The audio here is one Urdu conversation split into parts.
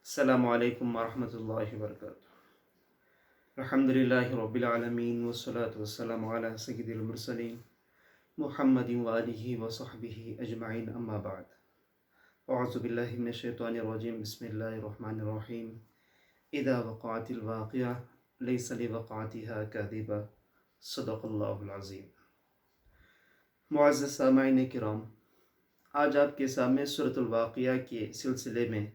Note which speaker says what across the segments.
Speaker 1: السلام علیکم ورحمۃ اللہ وبرکاتہ۔ الحمدللہ رب العالمین والصلاة والسلام علی سید المرسلین محمد وآلہ وصحبہ اجمعین، اما بعد۔ اعوذ باللہ من الشیطان الرجیم، بسم اللہ الرحمن الرحیم۔ اذا وقعت الواقعہ لیس لوقعتها کاذبہ، صدق اللہ العظیم۔ معزز سامعین کرام، آج آپ کے سامنے سورۃ الواقعہ کے سلسلے میں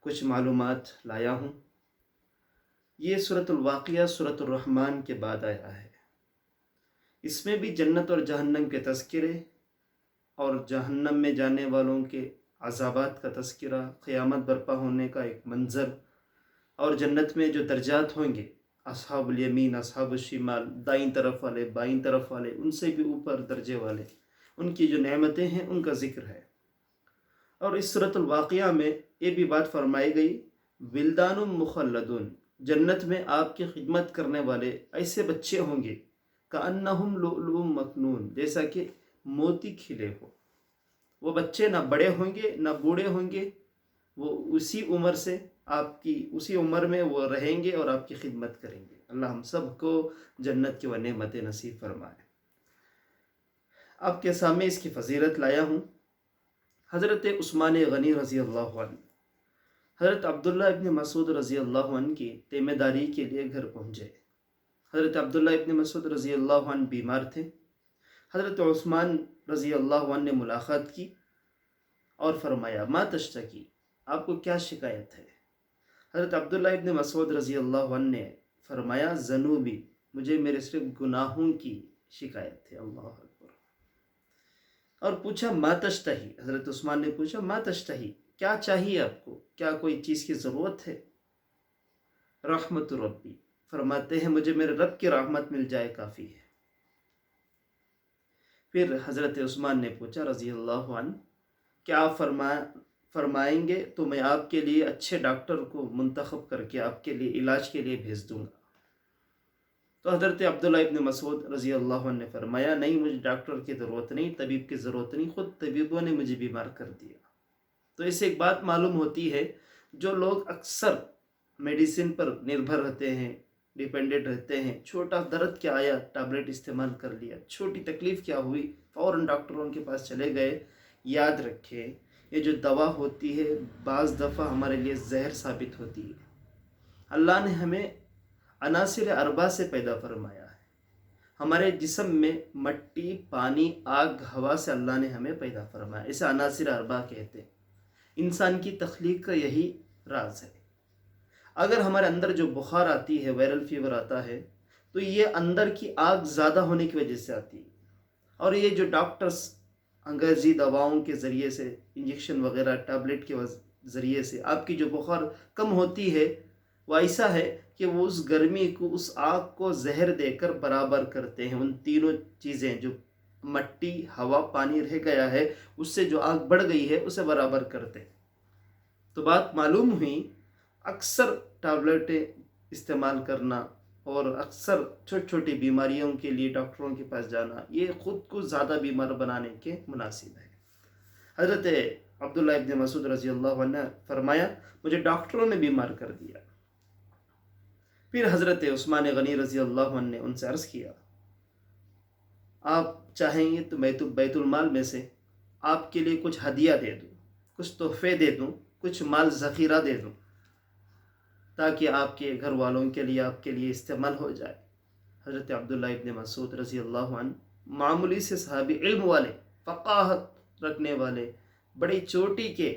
Speaker 1: کچھ معلومات لایا ہوں۔ یہ سورۃ الواقعہ سورۃ الرحمن کے بعد آیا ہے۔ اس میں بھی جنت اور جہنم کے تذکرے اور جہنم میں جانے والوں کے عذابات کا تذکرہ، قیامت برپا ہونے کا ایک منظر، اور جنت میں جو درجات ہوں گے، اصحاب الیمین، اصحاب الشمال، دائیں طرف والے، بائیں طرف والے، ان سے بھی اوپر درجے والے، ان کی جو نعمتیں ہیں ان کا ذکر ہے۔ اور اس سورۃ الواقعہ میں یہ بھی بات فرمائی گئی، ولدان مخلدون، جنت میں آپ کی خدمت کرنے والے ایسے بچے ہوں گے، کأنہم لؤلؤ مکنون، جیسا کہ موتی کھلے ہو۔ وہ بچے نہ بڑے ہوں گے نہ بوڑھے ہوں گے، وہ اسی عمر سے آپ کی اسی عمر میں وہ رہیں گے اور آپ کی خدمت کریں گے۔ اللہ ہم سب کو جنت کی وہ نعمت نصیب فرمائے۔ آپ کے سامنے اس کی فضیلت لایا ہوں۔ حضرت عثمان غنی رضی اللہ عنہ حضرت عبداللہ ابن مسعود رضی اللہ عنہ کی تیمہ داری کے لیے گھر پہنچے۔ حضرت عبداللہ ابن مسعود رضی اللہ عنہ بیمار تھے۔ حضرت عثمان رضی اللہ عنہ نے ملاقات کی اور فرمایا، ما تشتکی، آپ کو کیا شکایت ہے؟ حضرت عبداللہ ابن مسعود رضی اللہ عنہ نے فرمایا، ذنوبی، مجھے میرے صرف گناہوں کی شکایت ہے۔ اللہ اکبر۔ اور پوچھا، ما تشتہی، حضرت عثمان نے پوچھا، ما تشتہی، کیا چاہیے آپ کو؟ کیا کوئی چیز کی ضرورت ہے؟ رحمت ربی، فرماتے ہیں مجھے میرے رب کی رحمت مل جائے کافی ہے۔ پھر حضرت عثمان نے پوچھا رضی اللہ عنہ، کیا آپ فرمائیں گے تو میں آپ کے لیے اچھے ڈاکٹر کو منتخب کر کے آپ کے لیے علاج کے لیے بھیج دوں گا۔ تو حضرت عبداللہ ابن مسعود رضی اللہ عنہ نے فرمایا، نہیں، مجھے ڈاکٹر کی ضرورت نہیں، طبیب کی ضرورت نہیں، خود طبیبوں نے مجھے بیمار کر دیا۔ تو اس سے ایک بات معلوم ہوتی ہے، جو لوگ اکثر میڈیسن پر نربھر رہتے ہیں، ڈیپینڈنٹ رہتے ہیں، چھوٹا درد کیا آیا ٹیبلٹ استعمال کر لیا، چھوٹی تکلیف کیا ہوئی فوراً ڈاکٹروں کے پاس چلے گئے۔ یاد رکھیں، یہ جو دوا ہوتی ہے بعض دفعہ ہمارے لیے زہر ثابت ہوتی ہے۔ اللہ نے ہمیں عناصر اربعہ سے پیدا فرمایا ہے۔ ہمارے جسم میں مٹی، پانی، آگ، ہوا سے اللہ نے ہمیں پیدا فرمایا، اسے عناصر اربعہ کہتے ہیں۔ انسان کی تخلیق کا یہی راز ہے۔ اگر ہمارے اندر جو بخار آتی ہے، وائرل فیور آتا ہے، تو یہ اندر کی آگ زیادہ ہونے کی وجہ سے آتی ہے۔ اور یہ جو ڈاکٹرز انگریزی دواؤں کے ذریعے سے، انجیکشن وغیرہ، ٹیبلٹ کے ذریعے سے آپ کی جو بخار کم ہوتی ہے، وہ ایسا ہے کہ وہ اس گرمی کو، اس آگ کو زہر دے کر برابر کرتے ہیں۔ ان تینوں چیزیں جو مٹی، ہوا، پانی رہ گیا ہے، اس سے جو آگ بڑھ گئی ہے اسے برابر کرتے ہیں۔ تو بات معلوم ہوئی، اکثر ٹیبلٹیں استعمال کرنا اور اکثر چھوٹی چھوٹی بیماریوں کے لیے ڈاکٹروں کے پاس جانا، یہ خود کو زیادہ بیمار بنانے کے مناسب ہے۔ حضرت عبداللہ ابن مسعود رضی اللہ عنہ نے فرمایا، مجھے ڈاکٹروں نے بیمار کر دیا۔ پھر حضرت عثمان غنی رضی اللہ عنہ نے ان سے عرض کیا، آپ چاہیں گے تو بیت المال میں سے آپ کے لیے کچھ ہدیہ دے دوں، کچھ تحفے دے دوں، کچھ مال ذخیرہ دے دوں، تاکہ آپ کے گھر والوں کے لیے، آپ کے لیے استعمال ہو جائے۔ حضرت عبداللہ ابن مسعود رضی اللہ عنہ معمولی سے صحابی، علم والے، فقاہت رکھنے والے، بڑی چوٹی کے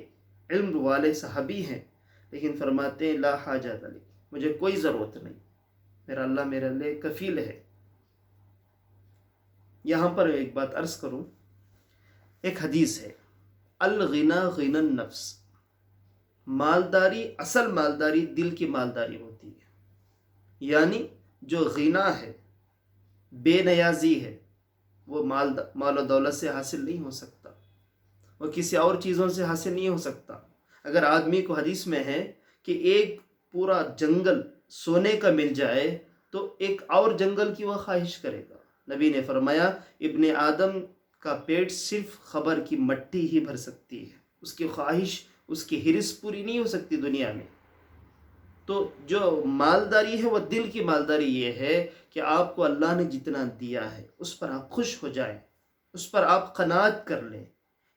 Speaker 1: علم والے صحابی ہیں، لیکن فرماتے ہیں، لا حاجت علی، مجھے کوئی ضرورت نہیں، میرا اللہ میرے لیے کفیل ہے۔ یہاں پر ایک بات عرض کروں، ایک حدیث ہے، الغنی غنی النفس، مالداری، اصل مالداری دل کی مالداری ہوتی ہے۔ یعنی جو غنا ہے، بے نیازی ہے، وہ مال و دولت سے حاصل نہیں ہو سکتا، وہ کسی اور چیزوں سے حاصل نہیں ہو سکتا۔ اگر آدمی کو حدیث میں ہے کہ ایک پورا جنگل سونے کا مل جائے تو ایک اور جنگل کی وہ خواہش کرے گا۔ نبی نے فرمایا، ابن آدم کا پیٹ صرف خبر کی مٹی ہی بھر سکتی ہے، اس کی خواہش اس کی حرص پوری نہیں ہو سکتی دنیا میں۔ تو جو مالداری ہے وہ دل کی مالداری یہ ہے کہ آپ کو اللہ نے جتنا دیا ہے اس پر آپ خوش ہو جائیں، اس پر آپ قناعت کر لیں۔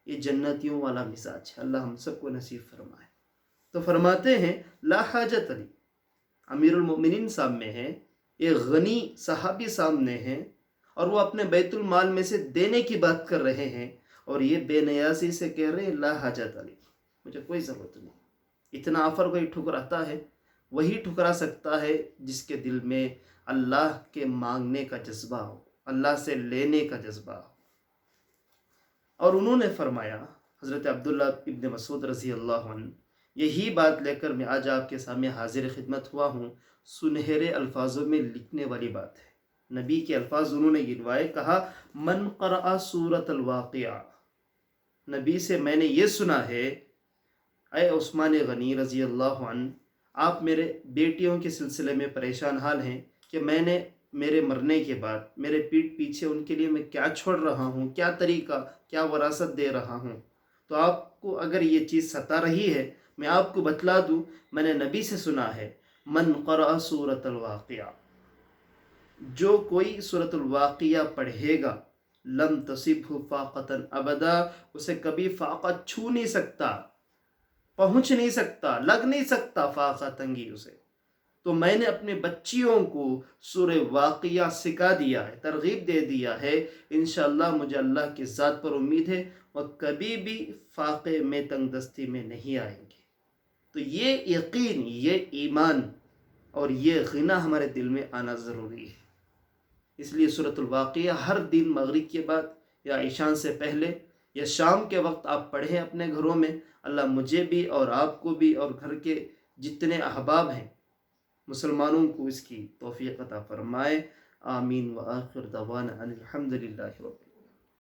Speaker 1: یہ جنتیوں والا مزاج ہے، اللہ ہم سب کو نصیب فرمائے۔ تو فرماتے ہیں لا حاجت علی، امیر المؤمنین سامنے ہیں، ایک غنی صحابی سامنے ہیں، اور وہ اپنے بیت المال میں سے دینے کی بات کر رہے ہیں، اور یہ بے نیازی سے کہہ رہے ہیں لا حاجت علی، مجھے کوئی ضرورت نہیں۔ اتنا آفر کوئی ٹھکراتا ہے؟ وہی ٹھکرا سکتا ہے جس کے دل میں اللہ کے مانگنے کا جذبہ ہو، اللہ سے لینے کا جذبہ ہو۔ اور انہوں نے فرمایا، حضرت عبداللہ ابن مسعود رضی اللہ عنہ، یہی بات لے کر میں آج آپ کے سامنے حاضر خدمت ہوا ہوں، سنہرے الفاظوں میں لکھنے والی بات ہے۔ نبی کے الفاظ انہوں نے گنوائے، کہا من قرأ سورۃ الواقعہ، نبی سے میں نے یہ سنا ہے، اے عثمان غنی رضی اللہ عنہ، آپ میرے بیٹیوں کے سلسلے میں پریشان حال ہیں کہ میں نے میرے مرنے کے بعد میرے پیٹھ پیچھے ان کے لیے میں کیا چھوڑ رہا ہوں، کیا طریقہ، کیا وراثت دے رہا ہوں۔ تو آپ کو اگر یہ چیز ستا رہی ہے، میں آپ کو بتلا دوں، میں نے نبی سے سنا ہے من قرأ سورۃ الواقعہ، جو کوئی سورۃ الواقعہ پڑھے گا لم تصبہ فاقۃ ابدا، اسے کبھی فاقہ چھو نہیں سکتا، پہنچ نہیں سکتا، لگ نہیں سکتا فاقہ تنگی اسے۔ تو میں نے اپنے بچیوں کو سورہ واقعہ سکھا دیا ہے، ترغیب دے دیا ہے، انشاءاللہ مجھے اللہ کی ذات پر امید ہے وہ کبھی بھی فاقے میں تنگ دستی میں نہیں آئیں گے۔ تو یہ یقین، یہ ایمان اور یہ غنا ہمارے دل میں آنا ضروری ہے۔ اس لیے سورۃ الواقعہ ہر دن مغرب کے بعد یا عشاء سے پہلے یا شام کے وقت آپ پڑھیں اپنے گھروں میں۔ اللہ مجھے بھی اور آپ کو بھی اور گھر کے جتنے احباب ہیں مسلمانوں کو اس کی توفیق عطا فرمائے۔ آمین وآخر دعوانا ان الحمد للہ رب العالمین۔